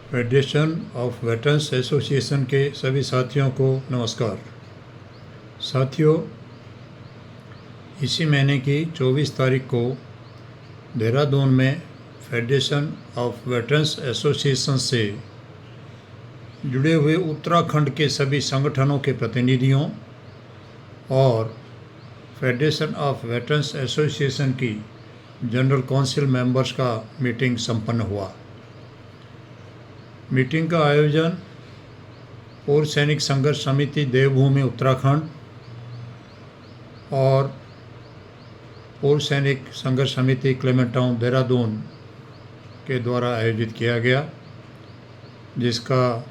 Federation of veterans association के सभी साथियों को नमस्कार। साथियों, इसी महीने की 24 तारीख को देहरादून में फेडरेशन ऑफ वेटरन्स एसोसिएशन से जुड़े हुए उत्तराखंड के सभी संगठनों के प्रतिनिधियों और फेडरेशन ऑफ वेटरन्स एसोसिएशन की जनरल काउंसिल मेंबर्स का मीटिंग संपन्न हुआ। मीटिंग का आयोजन पूर्व सैनिक संघर्ष समिति देवभूमि उत्तराखंड और पूर्व सैनिक संघर्ष समिति क्लेमेंट टाउन देहरादून के द्वारा आयोजित किया गया, जिसका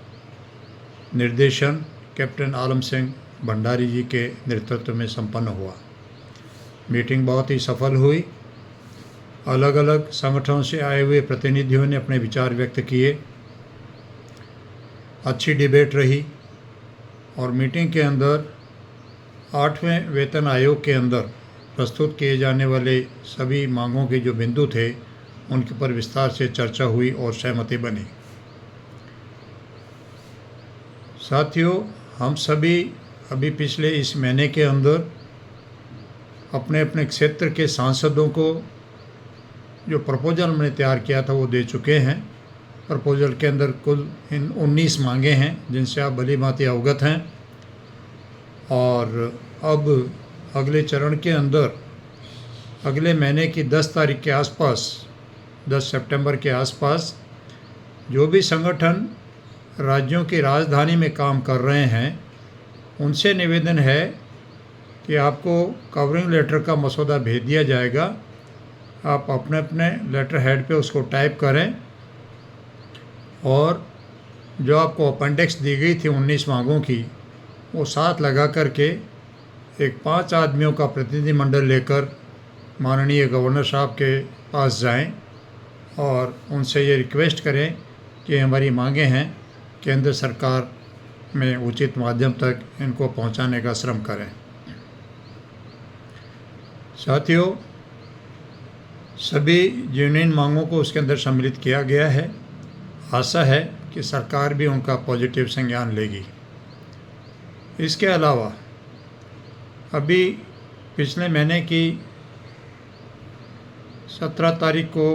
निर्देशन कैप्टन आलम सिंह भंडारी जी के नेतृत्व में संपन्न हुआ। मीटिंग बहुत ही सफल हुई। अलग अलग संगठनों से आए हुए प्रतिनिधियों ने अपने विचार व्यक्त किए। अच्छी डिबेट रही और मीटिंग के अंदर 8वें वेतन आयोग के अंदर प्रस्तुत किए जाने वाले सभी मांगों के जो बिंदु थे उनके पर विस्तार से चर्चा हुई और सहमति बनी। साथियों, हम सभी अभी पिछले इस महीने के अंदर अपने अपने क्षेत्र के सांसदों को जो प्रपोजल हमने तैयार किया था वो दे चुके हैं। प्रपोजल के अंदर कुल 19 मांगे हैं, जिनसे आप भली भांति अवगत हैं। और अब अगले चरण के अंदर अगले महीने की 10 तारीख के आसपास, 10 सितंबर के आसपास, जो भी संगठन राज्यों की राजधानी में काम कर रहे हैं उनसे निवेदन है कि आपको कवरिंग लेटर का मसौदा भेज दिया जाएगा। आप अपने अपने लेटर हेड पे उसको टाइप करें और जो आपको अपेंडिक्स दी गई थी 19 मांगों की, वो साथ लगा करके एक 5 आदमियों का प्रतिनिधिमंडल लेकर माननीय गवर्नर साहब के पास जाएं और उनसे ये रिक्वेस्ट करें कि हमारी मांगें हैं, केंद्र सरकार में उचित माध्यम तक इनको पहुंचाने का श्रम करें। साथियों, सभी जेन्युइन मांगों को उसके अंदर सम्मिलित किया गया है। आशा है कि सरकार भी उनका पॉजिटिव संज्ञान लेगी। इसके अलावा अभी पिछले महीने की 17 तारीख को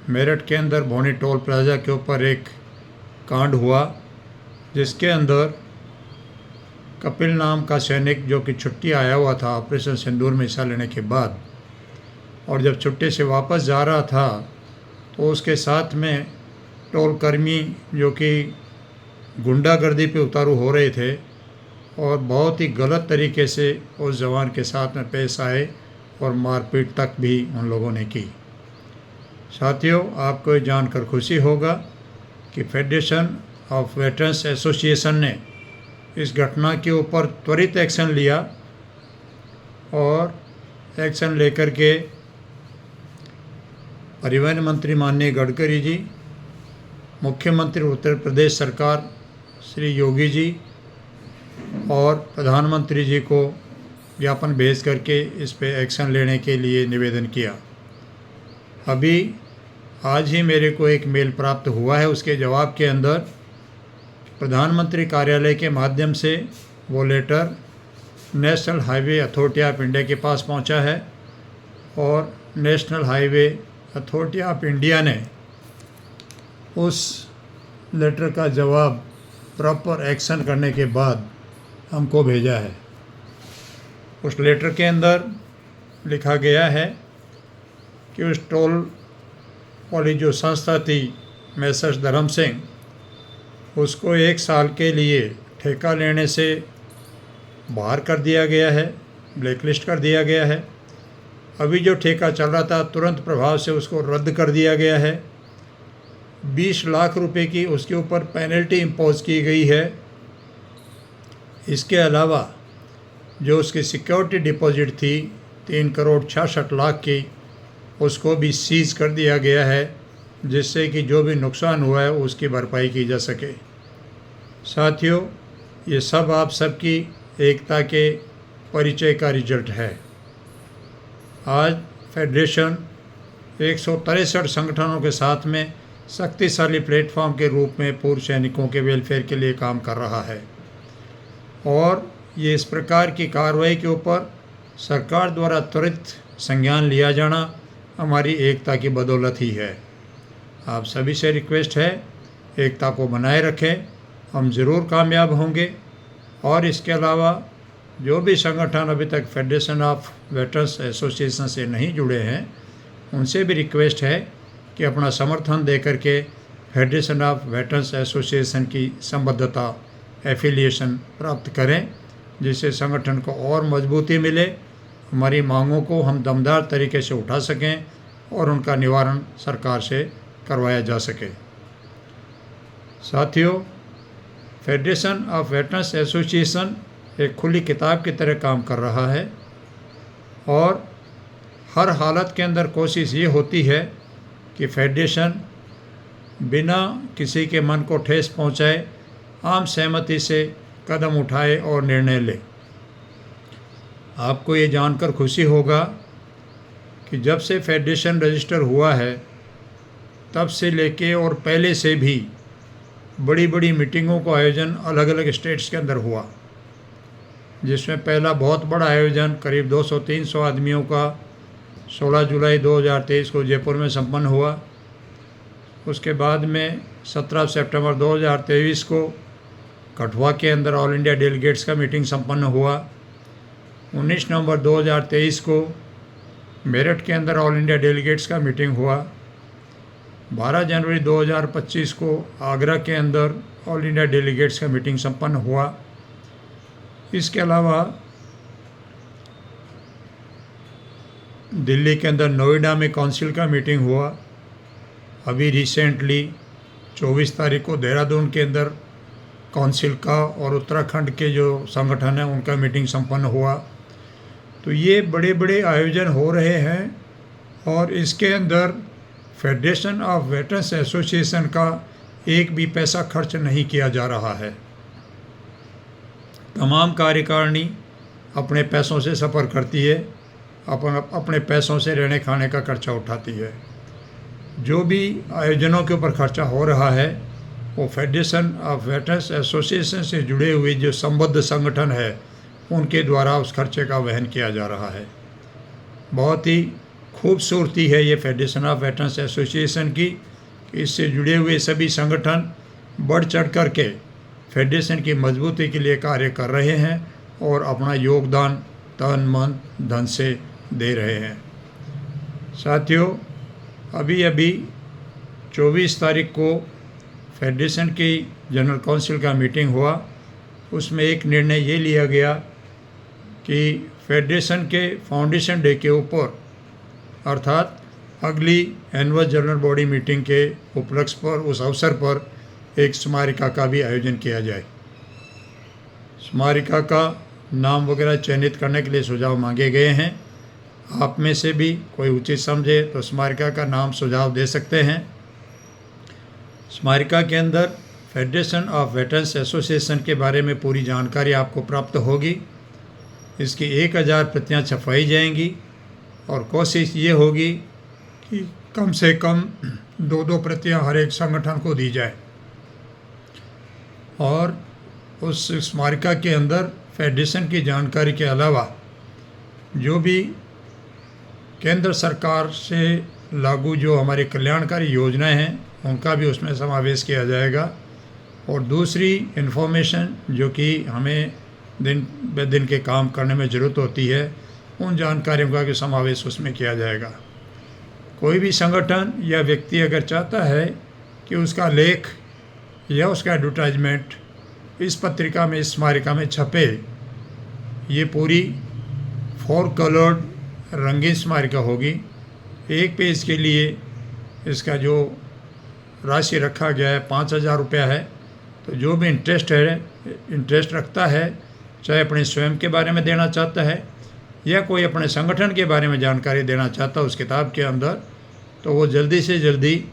मेरठ के अंदर भोनी टोल प्लाजा के ऊपर एक कांड हुआ, जिसके अंदर कपिल नाम का सैनिक जो कि छुट्टी आया हुआ था ऑपरेशन सिंदूर में हिस्सा लेने के बाद, और जब छुट्टी से वापस जा रहा था तो उसके साथ में टोल कर्मी जो कि गुंडागर्दी पे उतारू हो रहे थे और बहुत ही गलत तरीके से उस जवान के साथ में पेश आए और मारपीट तक भी उन लोगों ने की। साथियों, आपको ये जानकर खुशी होगा कि फेडरेशन ऑफ वेटरन्स एसोसिएशन ने इस घटना के ऊपर त्वरित एक्शन लिया और एक्शन लेकर के परिवहन मंत्री माननीय गडकरी जी, मुख्यमंत्री उत्तर प्रदेश सरकार श्री योगी जी और प्रधानमंत्री जी को ज्ञापन भेज करके इस पे एक्शन लेने के लिए निवेदन किया। अभी आज ही मेरे को एक मेल प्राप्त हुआ है। उसके जवाब के अंदर प्रधानमंत्री कार्यालय के माध्यम से वो letter national highway authority of India के पास पहुंचा है और national highway authority of India ने उस लेटर का जवाब प्रॉपर एक्शन करने के बाद हमको भेजा है। उस लेटर के अंदर लिखा गया है कि उस टोल वाली जो संस्था थी मैसर्स धर्म सिंह, उसको 1 साल के लिए ठेका लेने से बाहर कर दिया गया है, ब्लैकलिस्ट कर दिया गया है। अभी जो ठेका चल रहा था तुरंत प्रभाव से उसको रद्द कर दिया गया है। 20 लाख रुपए की उसके ऊपर पेनल्टी इम्पोज की गई है। इसके अलावा जो उसकी सिक्योरिटी डिपॉजिट थी 3 करोड़ 66 लाख की, उसको भी सीज कर दिया गया है, जिससे कि जो भी नुकसान हुआ है उसकी भरपाई की जा सके। साथियों, ये सब आप सबकी एकता के परिचय का रिजल्ट है। आज फेडरेशन 163 संगठनों के साथ में शक्तिशाली प्लेटफॉर्म के रूप में पूर्व सैनिकों के वेलफेयर के लिए काम कर रहा है और ये इस प्रकार की कार्रवाई के ऊपर सरकार द्वारा त्वरित संज्ञान लिया जाना हमारी एकता की बदौलत ही है। आप सभी से रिक्वेस्ट है, एकता को बनाए रखें, हम ज़रूर कामयाब होंगे। और इसके अलावा जो भी संगठन अभी तक फेडरेशन ऑफ वेटरन्स एसोसिएशन से नहीं जुड़े हैं, उनसे भी रिक्वेस्ट है कि अपना समर्थन दे करके फेडरेशन ऑफ वेटरन्स एसोसिएशन की संबद्धता एफिलिएशन प्राप्त करें, जिससे संगठन को और मजबूती मिले, हमारी मांगों को हम दमदार तरीके से उठा सकें और उनका निवारण सरकार से करवाया जा सके। साथियों, फेडरेशन ऑफ वेटरन्स एसोसिएशन एक खुली किताब की तरह काम कर रहा है और हर हालत के अंदर कोशिश ये होती है कि फेडरेशन बिना किसी के मन को ठेस पहुंचाए आम सहमति से कदम उठाए और निर्णय ले। आपको ये जानकर खुशी होगा कि जब से फेडरेशन रजिस्टर हुआ है तब से लेके और पहले से भी बड़ी बड़ी मीटिंगों का आयोजन अलग अलग स्टेट्स के अंदर हुआ, जिसमें पहला बहुत बड़ा आयोजन करीब 200-300 आदमियों का 16 जुलाई 2023 को जयपुर में संपन्न हुआ। उसके बाद में 17 सितंबर 2023 को कठुआ के अंदर ऑल इंडिया डेलीगेट्स का मीटिंग संपन्न हुआ। 19 नवंबर 2023 को मेरठ के अंदर ऑल इंडिया डेलीगेट्स का मीटिंग हुआ। 12 जनवरी 2025 को आगरा के अंदर ऑल इंडिया डेलीगेट्स का मीटिंग संपन्न हुआ। इसके अलावा दिल्ली के अंदर नोएडा में काउंसिल का मीटिंग हुआ। अभी रिसेंटली 24 तारीख को देहरादून के अंदर काउंसिल का और उत्तराखंड के जो संगठन है उनका मीटिंग संपन्न हुआ। तो ये बड़े बड़े आयोजन हो रहे हैं और इसके अंदर फेडरेशन ऑफ वेटरन्स एसोसिएशन का एक भी पैसा खर्च नहीं किया जा रहा है। तमाम कार्यकारिणी अपने पैसों से सफ़र करती है, अपने पैसों से रहने खाने का खर्चा उठाती है। जो भी आयोजनों के ऊपर खर्चा हो रहा है वो फेडरेशन ऑफ वेटरन्स एसोसिएशन से जुड़े हुए जो संबद्ध संगठन है उनके द्वारा उस खर्चे का वहन किया जा रहा है। बहुत ही खूबसूरती है ये फेडरेशन ऑफ वेटरन्स एसोसिएशन की, इससे जुड़े हुए सभी संगठन बढ़ चढ़ कर के फेडरेशन की मजबूती के लिए कार्य कर रहे हैं और अपना योगदान तन मन धन से दे रहे हैं। साथियों, अभी 24 तारीख को फेडरेशन की जनरल काउंसिल का मीटिंग हुआ। उसमें एक निर्णय ये लिया गया कि फेडरेशन के फाउंडेशन डे के ऊपर अर्थात अगली एनुअल जनरल बॉडी मीटिंग के उपलक्ष्य पर उस अवसर पर एक स्मारिका का भी आयोजन किया जाए। स्मारिका का नाम वगैरह चयनित करने के लिए सुझाव मांगे गए हैं। आप में से भी कोई उचित समझे तो स्मारिका का नाम सुझाव दे सकते हैं। स्मारिका के अंदर फेडरेशन ऑफ वेटरन्स एसोसिएशन के बारे में पूरी जानकारी आपको प्राप्त होगी। इसकी 1000 प्रतियाँ छपवाई जाएंगी और कोशिश ये होगी कि कम से कम 2-2 प्रतियाँ हर एक संगठन को दी जाए और उस स्मारिका के अंदर फेडरेशन की जानकारी के अलावा जो भी केंद्र सरकार से लागू जो हमारी कल्याणकारी योजनाएं हैं उनका भी उसमें समावेश किया जाएगा और दूसरी इन्फॉर्मेशन जो कि हमें दिन ब दिन के काम करने में ज़रूरत होती है उन जानकारियों का भी समावेश उसमें किया जाएगा। कोई भी संगठन या व्यक्ति अगर चाहता है कि उसका लेख या उसका एडवर्टाइजमेंट इस पत्रिका में, इस स्मारिका में छपे, ये पूरी 4 कलर्ड रंगीन स्मारिका होगी। एक पेज के लिए इसका जो राशि रखा गया है 5000 रुपया है। तो जो भी इंटरेस्ट रखता है, चाहे अपने स्वयं के बारे में देना चाहता है या कोई अपने संगठन के बारे में जानकारी देना चाहता है उस किताब के अंदर, तो वो जल्दी से जल्दी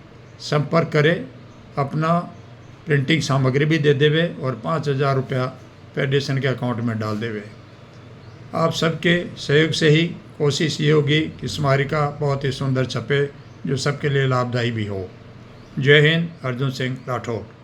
संपर्क करे, अपना प्रिंटिंग सामग्री भी दे देवे और 5000 रुपया फेडरेशन के अकाउंट में डाल देवे। आप सबके सहयोग से ही कोशिश ये होगी कि स्मारिका बहुत ही सुंदर छपे जो सबके लिए लाभदायी भी हो। जय हिंद। अर्जुन सिंह राठौर।